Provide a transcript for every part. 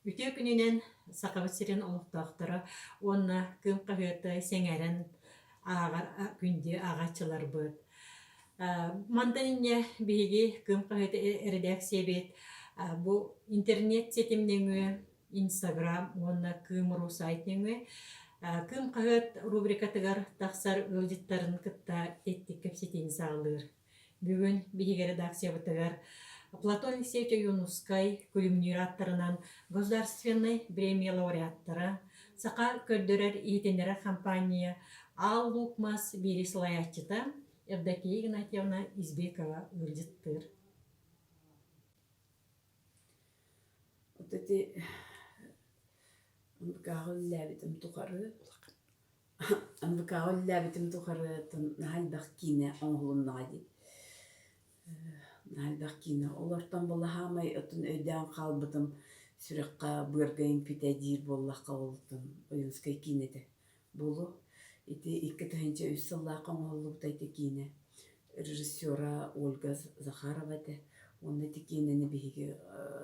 Үтө күнүнен сакабыт сирен олуктаактара онна кым кахыты сеңерен аагар күндү агачылар быт. Манданине биги кым кахыты редакция бит бу интернет сетимнеңе Инстаграм онна кымру сайтнеңе кым кахыт рубрикатыгар тахсар ылжыттарын кытта теттик кепсетин саалыр. Бүгүн биги редакция бытыгар Платон Алексеевич Юнускай көлүмнүраттарынан государственный премия лауреаттары сака көрдөрөр иетенера компания Ал Лукмас бири слаячыта Евдокия Игнатьевна Избекова ылжыттыр. Вот эти анвыкаголлабитим тухары нахалбахкине оңгулуннади. Нахалбахкине олортон болахамай отун өйдөөн калбытым сүрөкка быргайын питадир боллакка олтун оюнскай кинете болу. Ити 2-3 сыллаакка оңголлубута ити кине режиссера Ольга Захарова те. Онда тикинени биги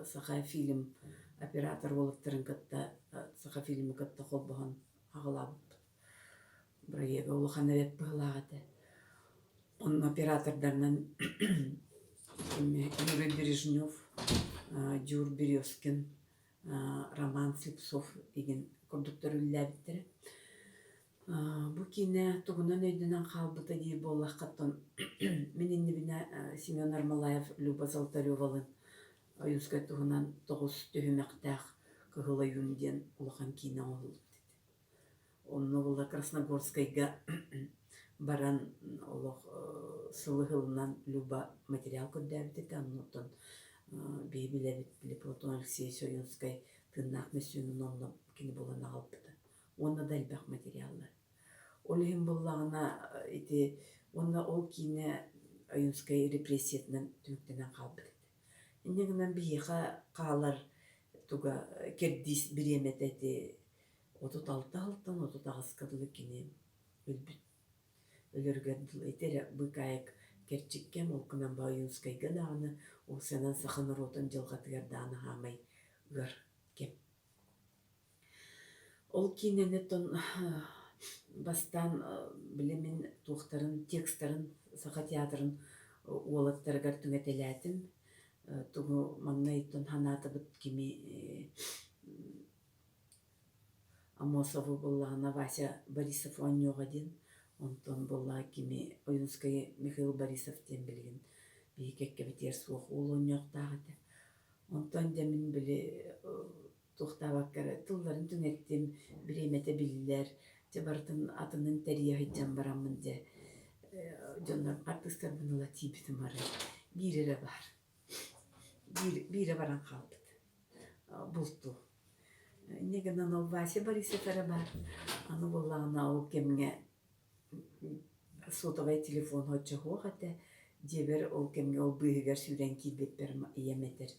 саха фильм оператор болуптарын кытта саха фильмы кытта холбохон агалабыт. Браега улахана веп пылагате. Он оператордарынан Юрий Бережнев, Дюр Березкин, Роман Слепцов деген кондуктор үлләбиттер. Бу кине тугунан өйдөнөн калбыта дии боллаккаттан менин небине Семен Армалаев, Люба Золотаревалын оюнскай тугунан 9 төһүмәктәх кыгыла юнден улахан кине олып диди. Онно була Красногорскайга баран олох сылыгылынан Люба материал көддәбитте, аннотон бейбилебит Платон Алексеевич Оюнскай тыннак месүнүн онно кине болана алпыта. Онна дальбах материаллар. Олихим боллагына ити онна ол кине Оюнскай репрессиятынан түмүктенен калбыт. Иннегинен бийха каалар туга кердис биремет эти 36 алтын 39 кадылы кине өлбүт. Өлөргөдүл этере быкайык керчиккем ол кынан Оюнскай гаданы ол сенен саханыротун жылгатыгарданы хамай гыр кеп. Ол киненетон бастан билемин тухтарын текстарын саха театрын уолаттаргар түңетелетим. Тугу маңнайттон ханатыбыт кими Амосову боллагына Вася Борисов оннёгадин. Онтон болла кими Оюнскай Михаил Борисов тен билген. Бийкекке битер суох ол оннёктагыты. Онтон демин били тухтабаккара тылларын түңеттим биремете билилер. Жабартын атынын терияхы жамбарамын де. Жондар артыстар бунула тибитим ары. Бирере бар. Бире баран калбыт. Булту. Негенен ол Вася Борисов ары бар. Аны боллагына ол кемге сотовый телефон хоча хуагате. Дебер ол кемге ол быйгар сүрен кибет бер иеметер.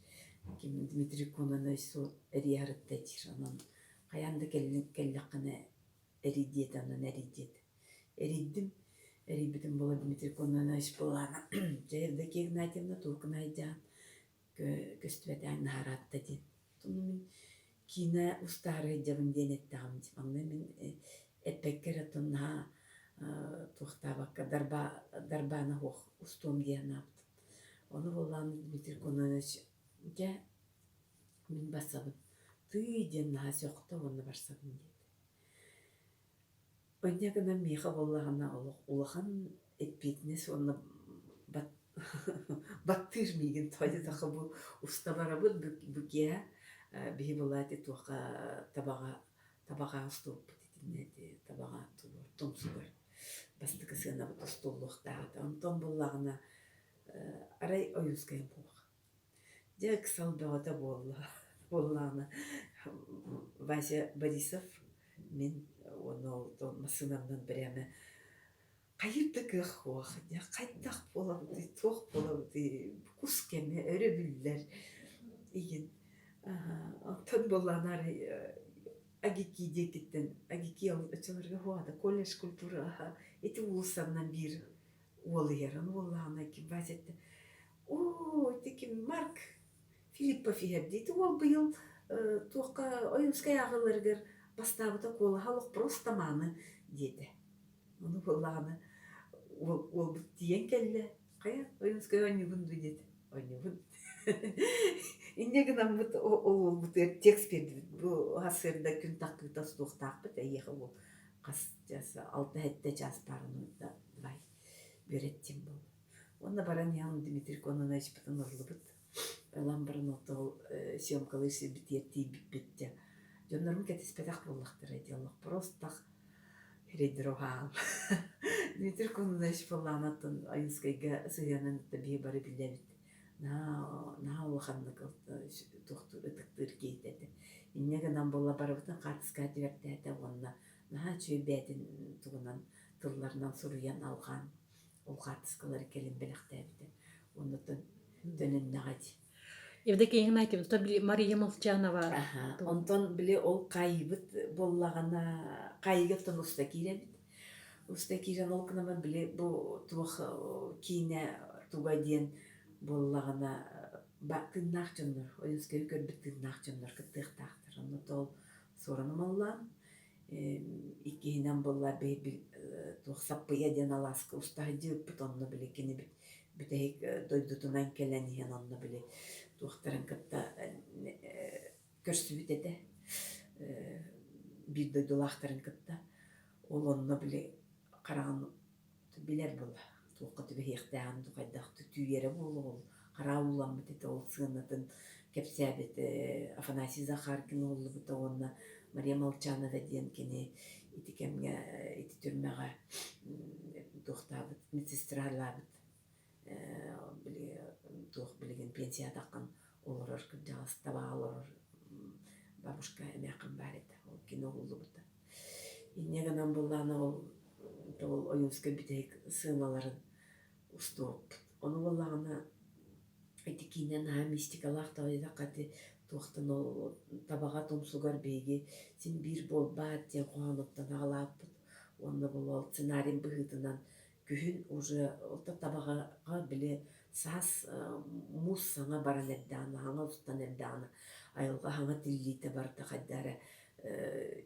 Ким Дмитрий Кононович со эриярыттетир. Анан каянда келлеккане эридет анан эридет. Эриддим. Эрибитим бола Дмитрий Кононович болана. Евдокия Игнатьевна толкун айдан. Көстүбетен наратта дин. Туну мен кине устары жабын денеттагым дип. Аны мен эпеккер тунна тухтабакка дарбана хох устом диянапты. Оны болан Дмитрий Кононович же мен басабын. Ты ден насёкта оны барсабын деді. Оннегана миха боллагана улахан этпетнес оны баттыр миген тойды тақы бұл уста барабыд бүкея бихи болати туақа табаға уступ бітетінеді табаға тумсугар бастықы сына бұт устуллуқтағыды. Онтон боллагана арай Оюнскайын болға. Же кысал бағыда боллагана Вася Борисов мен оны масынамнан біреме қайырдық ұқуақ, қайттақ болабыды, тоқ болабыды, құс кеме, өрі бүлілер. Еген, антон боланар агики декеттен, агики өтсілерге хуады, колледж культура, еті ұлысаннан бір олы ерін, олағына кен бәзетті. О, текен Марк Филиппов ерді, еті ол бұйыл туаққа ойынскай ағылыргер бастабыта кола халық просто маны деді. Оны болағаны ол тиен келді. Қая ойынскай ойнығын деді. Ойнығын. Иннеген амбыт ол бұтыр текст берді. Бұл ғасырда күн таққыта сұлықтақ бұт, әйеғі ол қас жасы, 6-7 жас барыны да бұлай береттен бұл. Онда баран яғын Дмитрий Кононович бұтын ұрлы бұт. Олан барын отыл съемкалы бітті бітті. Жонларым кәтіспедақ боллақтыр әдеялық. Простақ хередір оғағым. Дмитрий Кононович боллан атын айынскайға сығанын бей бары білдәбіт. На олғанны тоқты үтіктір кейтеді. Иннегінен болла бары бұтын қатысқа дверді онына. На чөй бәдін тұғынан тұрларынан сұруян алған. Ол қатысқалары келін біліқтәбіді. Оны дөнін нағады. Евдокия айтып, то Мария Молчанова. Онтон біле ол қайыбыт боллағана қайығыптын ұста кейребіт. Ұста кейрен ол кінама біле бұл туық кейіне туға дейін боллағана тыңнақ жонлар, ойынскай көрбіт тыңнақ жонлар кіттіқтақтыр. Оны тол сораным оллан. Иккейінен болла бей туық саппыя ден аласқы ұстағы дейіп бұт онны біле кені бүтәйік дойдутынан келен ен онны біле туықтарын кітті көрсі бүтеді. Bir döydülақтарын кітті. Ол онны біле қараған білер болла. Туыққа түбі хеқтәғын тұқайдақты түйері болу ол. Қара улан бітеді ол сығынатын кепсәбет Афанасий Захаркин олы бұты онына Мария Молчанова ден кені итікемге ити түрмеға туқтабыт, медсестралабыт. Туық білеген пенсия таққан олырыр күрдіғас таба алырыр бабушка әмәқын бар еді. Ол кені олы бұты. Иннегінен болланы ол ойынскай бітейік сығыналарын ұстуып. Оны боллағына айтекейнен мистикалақты ойда қаты туқтын ол табаға томсугар бейге сен бір бол бар ден қуаныптан ағалаппыт. Оны бұл ол сценарин бұғытынан күхін уже олта табаға біле сас мұз саңа баран әрданы, аңа ұстан әрданы. Айылға аңа тиллейті барда қайдары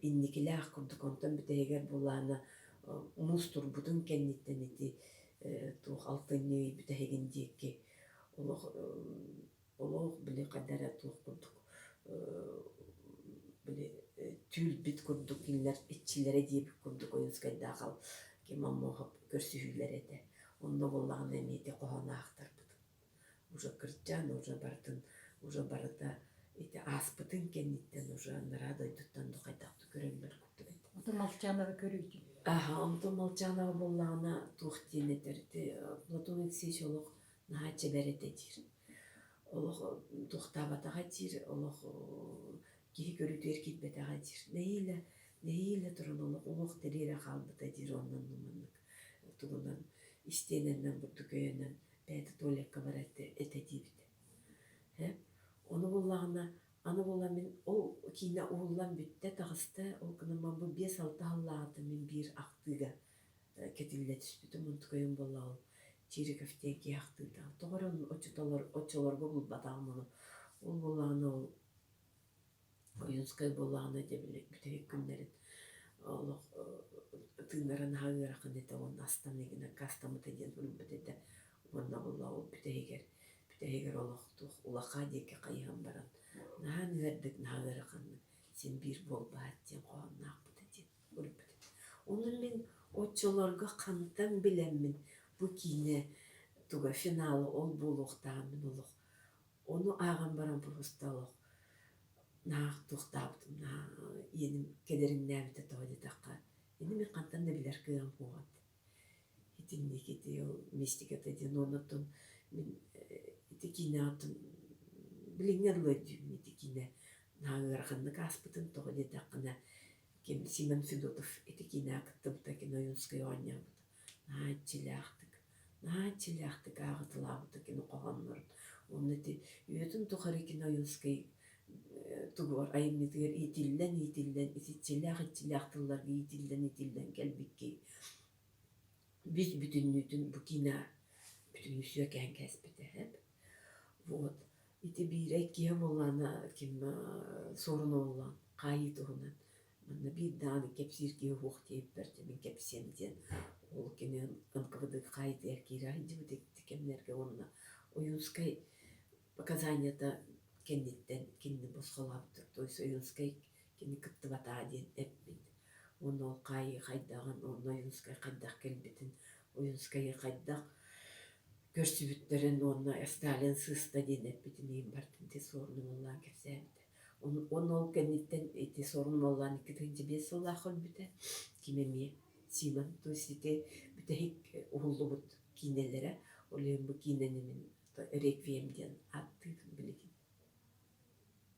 иннекілі аққымды контан бітегер боланы мұз тұр бұдың кәнеттен еті туқ алтынней бітеген дейекке. Олық біле қайдары туқ күрдік. Біле түйіл біт күрдік кенлер етчілері дейбік күрдік ойынскайда қал кеман моғып көрсі хүйлер еді. Онда болағын әмейте қоғана ақтар бұдың. Уже кіртжан, уже бардың, уже барыда аспытын кенеттен уже нара дойдықтан дұқайдақты көрелер күрдік еді. Оты Молчанова көрейді. Онда Молчанова болағына туқ ден етерді. Платон Алексеевич олық наға чебер ете дир. Олық туқтабатаға дир, олық кейі көрітер кетбетаға дир. Нейілі тұрын олық терері қалбыта дир оннан нұманлық. Тұғынан істененнен бұдды көйеннен бәді толекқа бар ете дейбіді. Оны болағына аны бола мен ол кейіне оғылан бүтті тағысты, ол күніман бұл 5-6 аллағыды мен бір ақтыға кетілі түспіді мұнты көйін бола ол. Чиріковтен кей ақтыда. Тоғырын очоларға бұл батағым оны. Ол болағына ол ойынскай болағына дебілік бүтірек күндерін. Тыңдарын ғағырақын еді оны астан егіне кастамыты ден бұрын бітеді. Онна бола ол бүтігер олақа деке қайған баран. Наған өрдік ғағырақынның сен бір бол бәт ден қоғанна ақпыты ден бұрын бітеді. Оның мен очоларға қантан білемін. Бұ кейіне тұға финалы ол болуқтағын олық. Оны ағын баран бұрғыста олық. Нағық тұқтабыдым. Енім кедерін нәбіті тауады таққа. Енді мен қантан да білер күйген қоғады. Етімне кете ол мистиката ден онытын. Мен еті кейіне атын біліңер лөйдім. Еті кейіне нағырғанны қаспытын тауады таққына. Симон Федотов еті кейіне ақыттым тәкен ойынскай ойням. Наачиляқтық ағытылабыды кені қоғанларын. Оны де үйетін тұқары кені ойынскай тұғыр айымнетігер етілден, етіляқтыларға етілден кәлбекке. Біз бүтіннетін бұ кені бүтін үсі өкен кәспеді. ити бирек кие боллана ким сорун оллан кайы туһунан манна бир дааны кепсир кие хуох тиепперти мен кепсем диен ол кенен ынкыбыды кайдер кирайди бутек тикемнерге онна оюнскай показанията кенниттен кинни босхолаптыр той союнскай кинни кыттыбата диен эппин онно ол кайы кайдаган онно оюнскай кайдак келбитин оюнскай кайдак көрсүбүттерин онна Сталин сыста диен эппитин ийин бартын те сорунум оллаан кепсээбите онно ол кенниттен ити сорунум оллаан 2-5 оллаах өлбүтэ кимемие Симон то есть ите бүтehik uhulлубут кинелере олем бу киненемин реквием диен аттыдын билигин